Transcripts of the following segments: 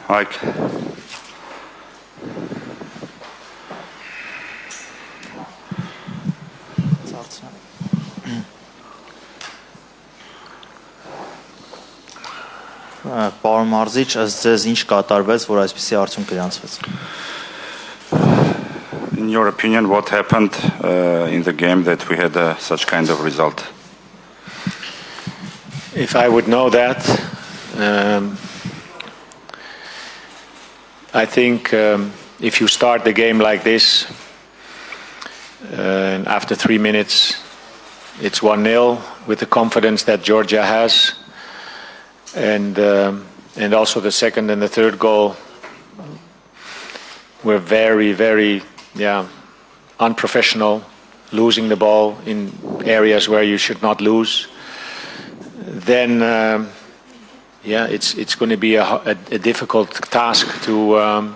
Mike. Պարոն Մարզիչ, ըստ ձեզ ինչ կատարվեց, որ այսպիսի արդյունք գրանցվեց։ In your opinion, what happened in the game that we had such kind of result? If I would know that, I think if you start the game like this, and after 3 minutes, it's 1-0 with the confidence that Georgia has. And also the second and the third goal were very, very, unprofessional, losing the ball in areas where you should not lose. Then, it's going to be a difficult task to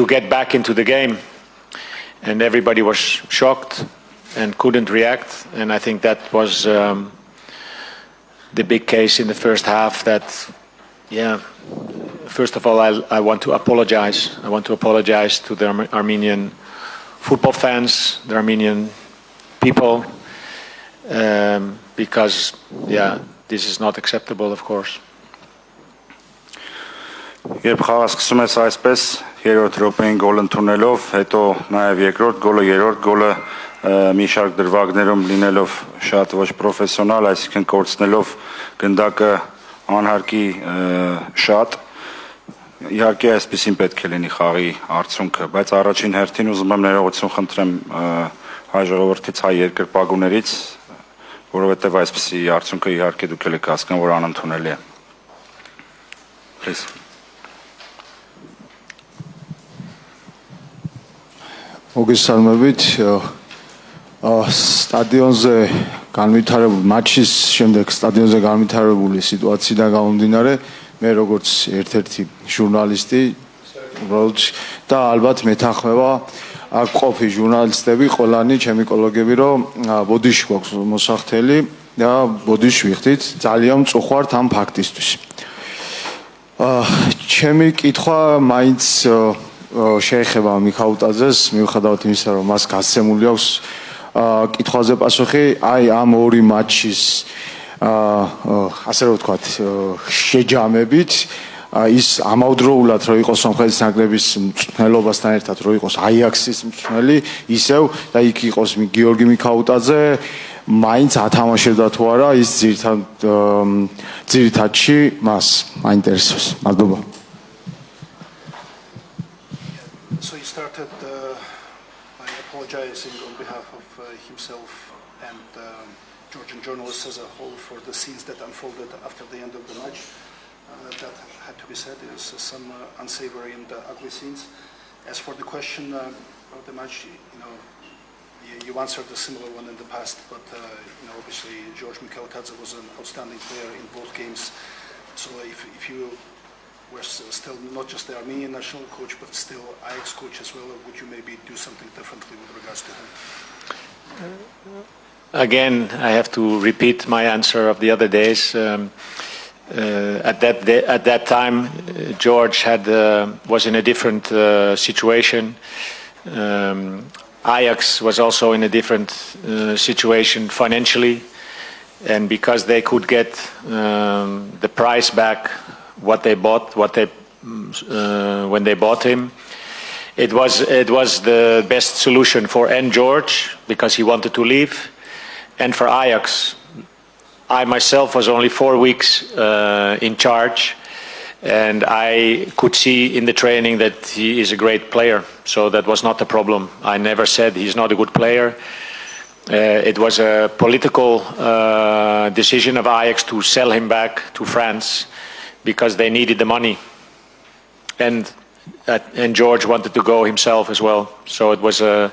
get back into the game. And everybody was shocked and couldn't react. And I think that was the big case in the first half that, first of all, I want to apologize. I want to apologize to the Armenian football fans, the Armenian people, because, this is not acceptable, of course. Երբ խաղը սկսում ես այսպես, երրորդ րոպեին գոլ ընդունելով, հետո նաև երկրորդ գոլը, երրորդ գոլը մի շարք դրվագներում լինելով շատ ոչ պրոֆեսիոնալ, այսինքն կորցնելով գնդակը անհարկի շատ, իհարկե այսպեսին պետք է լինի խաղի արդյունքը, բայց առաջին հերթին ուզում եմ ներողություն խնդրեմ հայ ժողովրդից, հայ երկրպագուներից, որովհետև այսպեսի արդյունքը իհարկե դուք եք հասկանում, որ անընդունելի է։ Please. მოგესალმებით სტადიონზე განვითარებული მატჩის შემდეგ სტადიონზე განვითარებული სიტუაციიდან გამომდინარე მე როგორც ერთ-ერთი ჟურნალისტი უბრალოდ და ალბათ მეთანხმება აქ ყოფი ჟურნალისტები ყველანი ჩემი კოლეგები რომ ბოდიში გვაქვს მოსახდელი და ბოდიში ვიხდით ძალიან მწუხვართ ამ ფაქტისთვის ჩემი კითხვა მაინც შეეხება მიხაუტაძეს მიუხედავად იმისა რომ მას გასცემული აქვს კითხვაზე პასუხი აი ამ ორი მატჩის ასე რომ ვთქვათ შეჯამებით ის ამავდროულად რომ იყოს სომხეთის ნაკრების მწვრთნელობასთან ერთად რომ იყოს აიაქსის მწვრთნელი ისევ და იქ იყოს გიორგი მიხაუტაძე მაინც ათამაშებდა თუ არა ის ძირითადში მას მაინტერესებს მადლობა So he started by apologizing on behalf of himself and Georgian journalists as a whole for the scenes that unfolded after the end of the match. That had to be said. There was some unsavory and ugly scenes. As for the question of the match, you answered a similar one in the past, but obviously George Mikautadze was an outstanding player in both games. So if you were still not just the Armenian national coach, but still Ajax coach as well, would you maybe do something differently with regards to him? Again, I have to repeat my answer of the other days. At that time, George was in a different situation. Ajax was also in a different situation financially, and because they could get the price back, what they bought, when they bought him, it was the best solution for George because he wanted to leave, and for Ajax. I myself was only 4 weeks in charge, and I could see in the training that he is a great player. So that was not a problem. I never said he's not a good player. It was a political decision of Ajax to sell him back to France because they needed the money. And George wanted to go himself as well. So it was a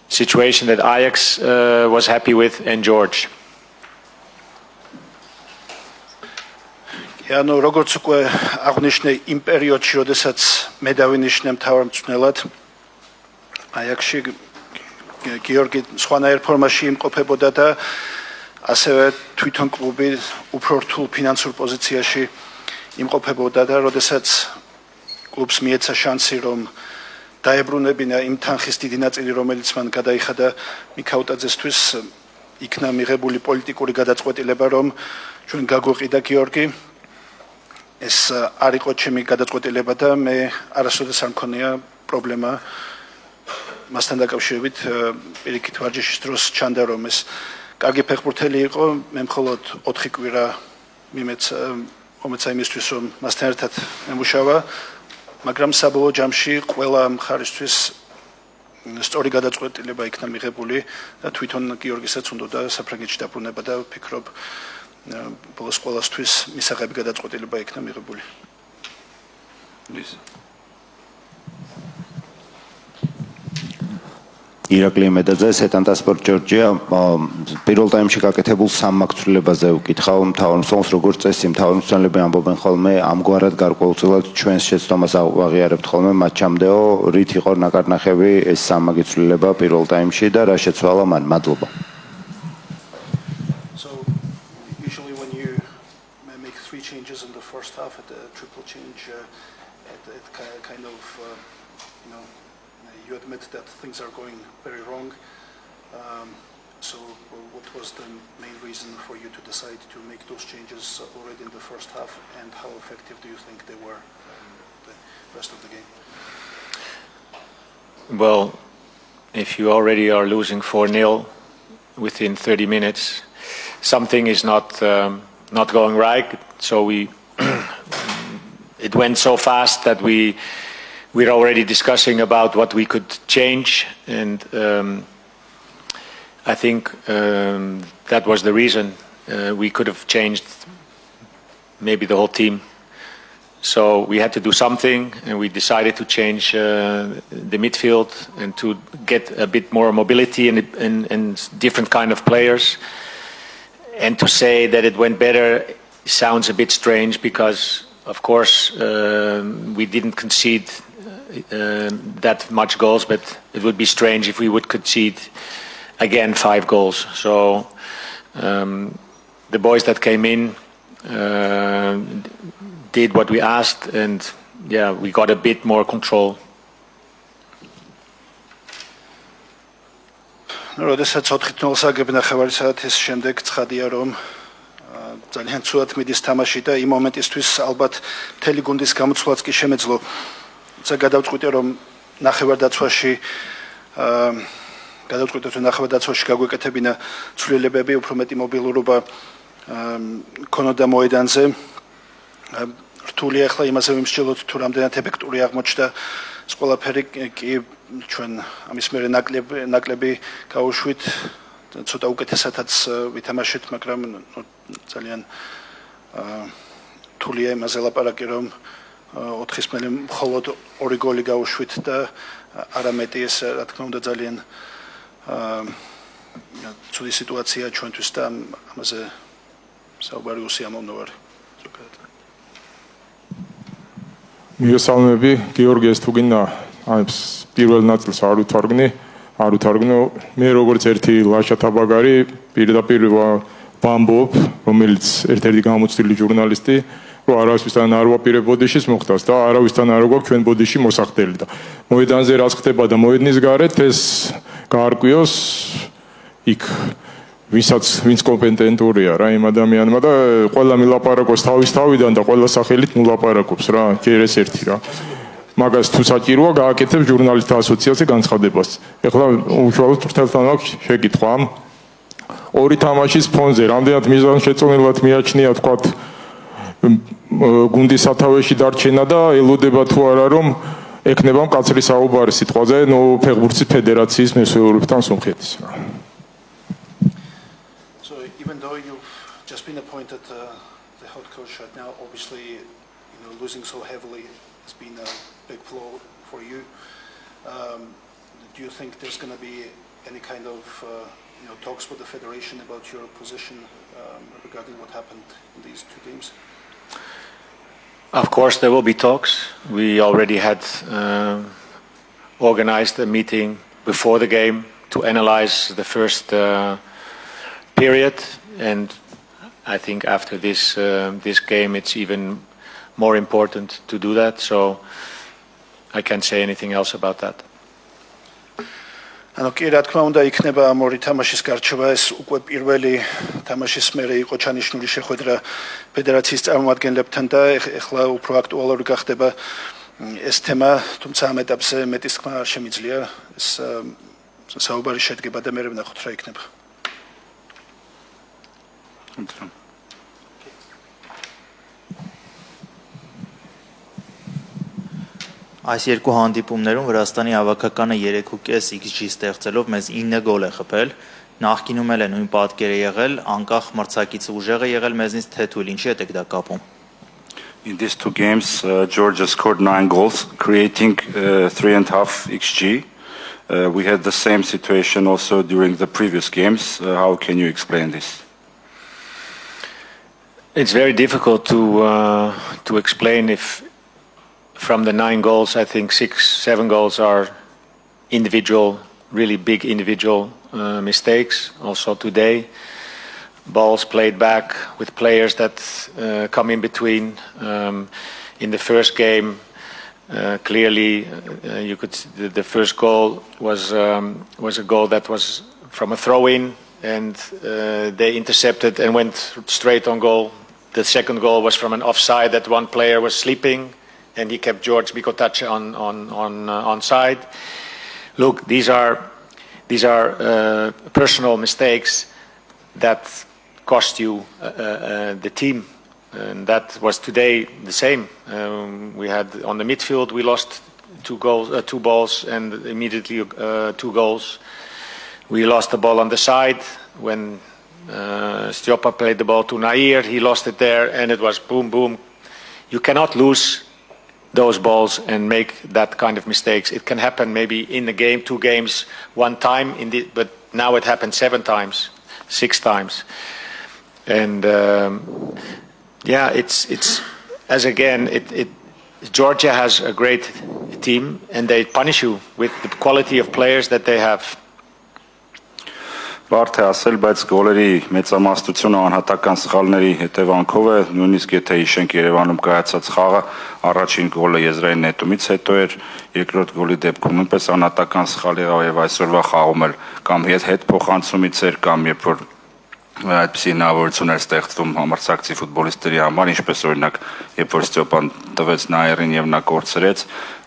situation that Ajax was happy with and George. ანუ როგორც უკვე აღნიშნე იმ პერიოდში, როდესაც მე დავინიშნე მთავარ მწვრთნელად აიაქსში გიორგი სხვანაირ ფორმაში იმყოფებოდა და ასევე თვითონ კლუბი უფრო რთულ ფინანსურ პოზიციაში იმყოფებოდა და როდესაც კლუბს მიეცა შანსი რომ დაებრუნებინა იმ თანხის დიდი ნაწილი რომელიც მან გადაიხადა მიქაუტაძესთვის იქნა მიღებული პოლიტიკური გადაწყვეტილება რომ ჩვენ გაგვიყიდა გიორგი ეს არ იყო ჩემი გადაწყვეტილება და მე არასოდეს არ მქონია პრობლემა მასთან დაკავშირებით პირიქით ვარჯიშის დროს ჩანდა რომ ეს კარგი ფეხბურთელი იყო მე მხოლოდ 4 კვირა მომეცა იმისთვის რომ მასთან ერთად მემუშავა მაგრამ საბოლოო ჯამში ყველა მხარისთვის სწორი გადაწყვეტილება იქნა მიღებული და თვითონ გიორგისაც უნდა საფრანგეთში დაბრუნება და ვფიქრობ ბოლოს ყველასთვის მისაღები გადაწყვეტილება იქნა მიღებული. ირაკლი მედაძე, სეტანტა სპორტ ჯორჯია. პირველ ტაიმში გაკეთებულ სამმართველებაზე ვკითხავ მთავარ მსახურს, როგორც წესი მთავარ მსახურები ამბობენ ხოლმე, ამგვარად გარკვეულწილად ჩვენს შეცდომას აღიარებთ ხოლმე მატჩამდეო, რით იყო ნაკარნახები ეს სამმართველობა პირველ ტაიმში და რა შეცვალა მან? მადლობა. So usually when you make 3 changes in the first half at a triple change it kind of you admit that things are going very wrong. So what was the main reason for you to decide to make those changes already in the first half and how effective do you think they were the rest of the game? Well, if you already are losing 4-0 within 30 minutes, something is not going right. So it went so fast that we're already discussing about what we could change, and I think that was the reason. We could have changed maybe the whole team. So we had to do something, and we decided to change the midfield and to get a bit more mobility and different kind of players. And to say that it went better sounds a bit strange because, of course, we didn't concede that much goals, but it would be strange if we would concede again 5 goals. So the boys that came in did what we asked, and yeah, we got a bit more control. როდესაც 4-0 საგებნა ხევარისათვის შემდეგ ცხადია რომ ძალიან ცუდად მიდის თამაში და იმ მომენტისთვის ალბათ მთელი გუნდის გამოცვლაც კი შემეძლო. ცა გადავწყვიტე რომ ნახევარდაცვაში გაგვეკეთებინა ცვლილებები, უფრო მეტი მობილურობა ქონოდა მოედანზე. რთული ახლა იმაზე ვიმსჯელოთ თუ რამდენად ეფექტური აღმოჩნდა ეს ყველაფერი კი ჩვენ ამის მერე ნაკლები გავუშვით ცოტა უკეთესადაც ვითამაშეთ, მაგრამ ძალიან რთულია იმაზე ლაპარაკი რომ 4-ის მერე მხოლოდ 2 გოლი გავუშვით და არამეტი ეს რა თქმა უნდა ძალიან ცუდი სიტუაცია ჩვენთვის და ამაზე საუბარი უსიამოვნოა. მიგესალმები, გიორგი, ეს თუ გინდა პირველ ნაწილს არ უთარგნო, მე როგორც ერთი ლაშა თაბაგარი პირდაპირ ვამბობ, რომელიც ერთ-ერთი გამოცდილი ჟურნალისტი, რომ არავისთან არ ვაპირებ ბოდიშის მოხდას და არავისთან არ გვაქვს ჩვენ ბოდიში მოსახდელი და მოედანზე რაც ხდება და მოედნის გარეთ ეს გაარკვიოს იქ ვინც კომპეტენტურია რა იმ ადამიანმა და ყველა მილაპარაკოს თავის თავიდან და ყველა სახელით მილაპარაკობს რა, ჯერ ეს ერთი რა. მაგას თუ საჭიროა გააკეთებ ჟურნალისტთა ასოციაციას განცხადებას. ეხლა უშუალოდ თურთელთან აქვს შეკითხვა. 2 თამაშის ფონზე რამდენად მიზანშეწონილად მიაჩნია თქვათ გუნდის სათავეში დარჩენა და ელოდება თუ არა რომ ეკნება მკაცრი საუბარი სიტყვაზე ფეხბურთის ფედერაციის მესვეურებთან სომხეთის რა. So even though you've just been appointed the head coach right now, obviously losing so heavily has been a big blow for you. Do you think there's going to be any kind of talks with the federation about your position regarding what happened in these 2 games? Of course, there will be talks. We already had organized a meeting before the game to analyze the first period, and I think after this game, it's even more important to do that. So I can't say anything else about that. ანუ კი რა თქმა უნდა იქნება ამ ორი თამაშის გარჩევა ეს უკვე პირველი თამაშის მერე იყო ჩანიშნული შეხვედრა ფედერაციის წარმომადგენლებთან და ეხლა უფრო აქტუალური გახდება ეს თემა თუმცა ამ ეტაპზე მეტის თქმა არ შემიძლია ეს საუბარი შედგება და მერე ვნახოთ რა იქნება Այս երկու հանդիպումներում Վրաստանի հավաքականը 3.5 XG ստեղծելով մեզ 9 գոլ է խփել, նախկինում էլ է նույն պատկերը եղել, անկախ մրցակիցը ուժեղ է եղել մեզնից թե թույլ, ինչի եք դա կապում։ In these two games, Georgia scored 9 goals, creating 3.5 XG. We had the same situation also during the previous games. How can you explain this? It's very difficult to explain if from the 9 goals, I think 6-7 goals are individual, really big individual mistakes. Also today, balls played back with players that come in between. In the first game, clearly, you could the first goal was a goal that was from a throw-in, and they intercepted and went straight on goal. The second goal was from an offside that one player was sleeping, and he kept George Bikotache on side. Look, these are personal mistakes that cost you the team, and that was today the same. We had on the midfield we lost 2 balls, and immediately 2 goals. We lost the ball on the side when Stjopa played the ball to Nair. He lost it there, and it was boom, boom. You cannot lose those balls and make that kind of mistakes. It can happen maybe in a game, 2 games, 1 time, but now it happened 7 times, 6 times. And it's as again, Georgia has a great team, and they punish you with the quality of players that they have. Բարդ է ասել, բայց գոլերի մեծամասնությունը անհատական սխալների հետևանքով է, նույնիսկ եթե հիշենք Երևանում կայացած խաղը, առաջին գոլը եզրային նետումից հետո էր, երկրորդ գոլի դեպքում նույնպես անհատական սխալ եղավ եւ այսօրվա խաղում էլ կամ հետ փոխանցումից էր կամ երբ որ այդպիսի հնարավորություն էր ստեղծվում համարձակցի ֆուտբոլիստների համար, ինչպես օրինակ երբ որ Ստյոպան տվեց Նաիրին եւ նա կորցրեց,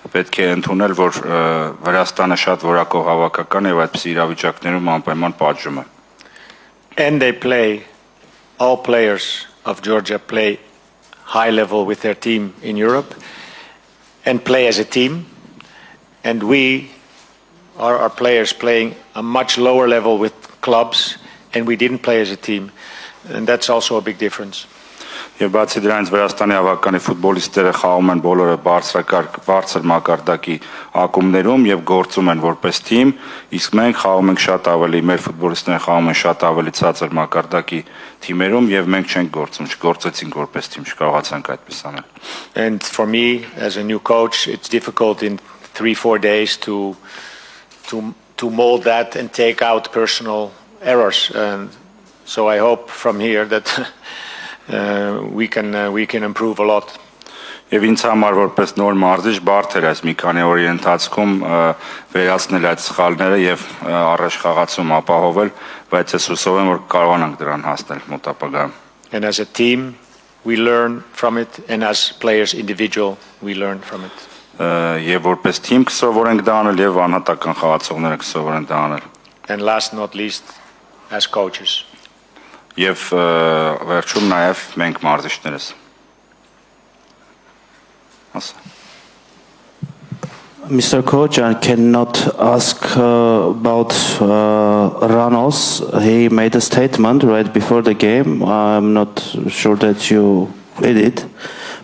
պետք է ընդունել, որ Վրաստանը շատ որակով հավաքական է եւ այդպիսի իրավիճակներում անպայման պատժում է. And they play, all players of Georgia play high level with their team in Europe and play as a team, and we are our players playing a much lower level with clubs, and we didn't play as a team, and that's also a big difference. Եվ բացի դրանից Վրաստանի հավաքանի ֆուտբոլիստները խաղում են բոլորը բարձր մակարդակի ակումբներում եւ գործում են որպես թիմ, իսկ մենք խաղում ենք շատ ավելի, մեր ֆուտբոլիստները խաղում են շատ ավելի ցածր մակարդակի թիմերում եւ մենք չենք գործում, չգործեցինք որպես թիմ, չկարողացանք այդպես անել. And for me, as a new coach, it's difficult in 3-4 days to mold that and take out personal errors. And so I hope from here that we can improve a lot. Եվ ինձ համար որպես նոր մարզիչ բարդ էր այս մի քանի օրի ընթացքում վերացնել այդ սխալները եւ առաջ խաղացում ապահովել, բայց ես հուսով եմ որ կարողանանք դրան հասնել մոտ ապագայում. And as a team we learn from it, and as players individual we learn from it. Եվ որպես թիմ կսովորենք դա անել եւ անհատական խաղացողները կսովորեն դա անել. And last not least, as coaches. Եվ վերջում նաև մենք մարզիչներս. Mr. Coach, I cannot ask about Ranos. He made a statement right before the game. I'm not sure that you read it.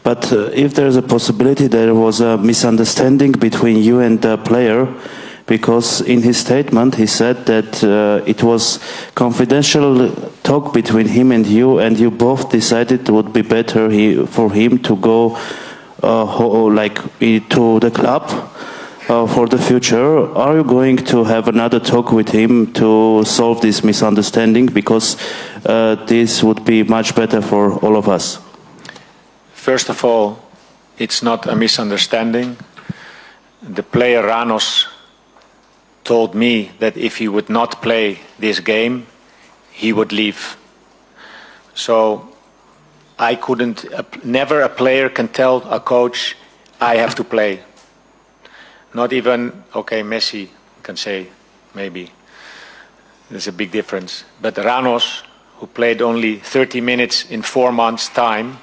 But if there's a possibility there was a misunderstanding between you and the player, because in his statement he said that it was confidential talk between him and you both decided it would be better for him to go to the club for the future. Are you going to have another talk with him to solve this misunderstanding, because this would be much better for all of us? First of all, it's not a misunderstanding. the player Ranos told me that if he would not play this game, he would leave. So I couldn't, never a player can tell a coach, I have to play. Not even, okay, Messi can say, maybe. There's a big difference. But Ranos, who played only 30 minutes in 4 months' time,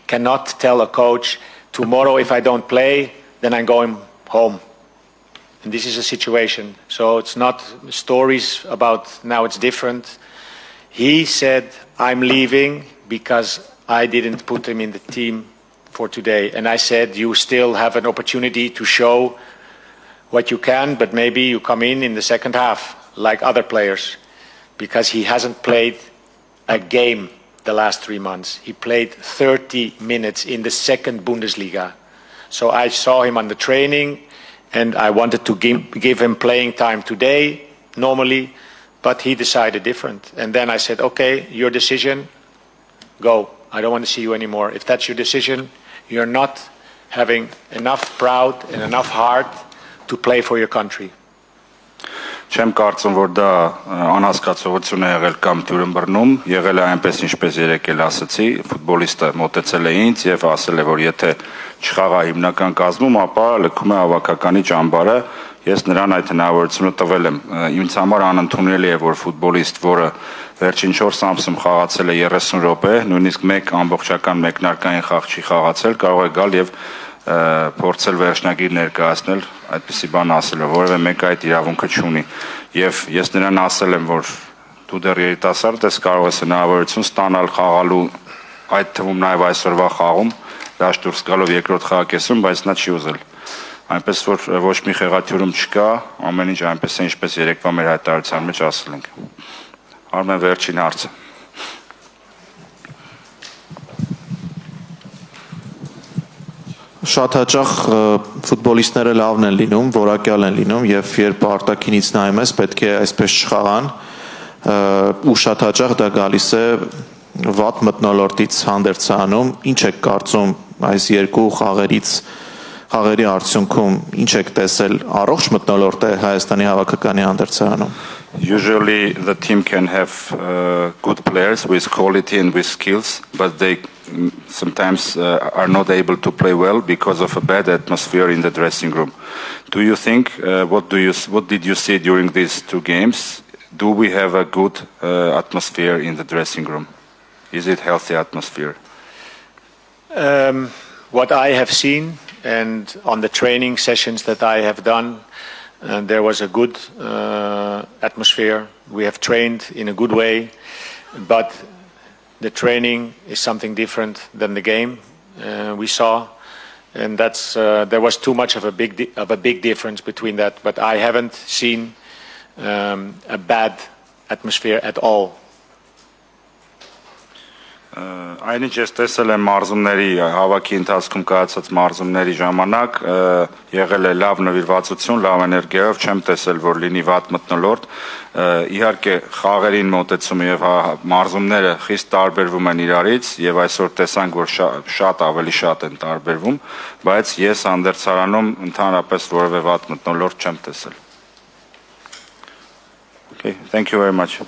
cannot tell a coach, tomorrow if I don't play, then I'm going home. And this is a situation. So it's not stories about now it's different. He said, I'm leaving because I didn't put him in the team for today. And I said, you still have an opportunity to show what you can, but maybe you come in the second half, like other players, because he hasn't played a game the last 3 months. He played 30 minutes in the second Bundesliga. So I saw him on the training, and I wanted to give him playing time today, normally, but he decided different. And then I said, okay, your decision, go. I don't want to see you anymore. If that's your decision, you're not having enough proud and enough heart to play for your country. Չեմ կարծում, որ դա անհասկացողություն է եղել կամ դյուրըմբռնում, եղել է այնպես, ինչպես երեք էլ ասացի, ֆուտբոլիստը մոտեցել է ինձ եւ ասել է, որ եթե չխաղա հիմնական կազմում, ապա լքում է հավաքականի ճամբարը, ես նրան այդ հնարավորությունը տվել եմ։ Ինձ համար անընդունելի է, որ ֆուտբոլիստ, որը վերջին 4 ամսում խաղացել է 30 րոպե, նույնիսկ մեկ ամբողջական մեկնարկային խաղ չի խաղացել, կարող է գալ եւ փորձել վերջնագիր ներկայացնել, այդպիսի բան ասել, որևէ մեկը այդ իրավունքը չունի։ Եվ ես նրան ասել եմ, որ դու դեռ երիտասարդ ես, կարող ես հնարավորություն ստանալ խաղալու այդ թվում նաև այսօրվա խաղում, դաշ դուրս գալով երկրորդ խաղակեսում, բայց նա չի ուզել։ Այնպես որ ոչ մի խեղաթյուրում չկա, ամեն ինչ այնպես է, ինչպես երեկվա մեր հայտարարության մեջ ասել ենք։ Արմեն, վերջին հարցը։ Շատ հաճախ ֆուտբոլիստները լավն են լինում, որակյալ են լինում եւ երբ արտաքինից նայում ես, պետք է այսպես չխաղան ու շատ հաճախ դա գալիս է վատ մթնոլորտից հանդերձանում։ Ինչ եք կարծում այս երկու խաղերի արդյունքում, ինչ եք տեսել, առողջ մթնոլորտ է Հայաստանի հավաքականի հանդերձանում։ Usually the team can have good players with quality and with skills, but they sometimes are not able to play well because of a bad atmosphere in the dressing room. Do you think, what did you see during these 2 games? Do we have a good atmosphere in the dressing room? Is it healthy atmosphere? What I have seen and on the training sessions that I have done, there was a good atmosphere. We have trained in a good way, but the training is something different than the game we saw, and there was too much of a big difference between that. But I haven't seen a bad atmosphere at all. Այնինչ ես տեսել եմ մարզումների հավաքի ընթացքում կայացած մարզումների ժամանակ եղել է լավ նվիրվածություն, լավ էներգիայով, չեմ տեսել, որ լինի վատ մթնոլորտ։ Իհարկե խաղերին մոտեցումը եւ մարզումները խիստ տարբերվում են իրարից եւ այսօր տեսանք, որ շատ ավելի շատ են տարբերվում, բայց ես հանդերձարանում ընդհանրապես որևէ վատ մթնոլորտ չեմ տեսել։ Okay, thank you very much.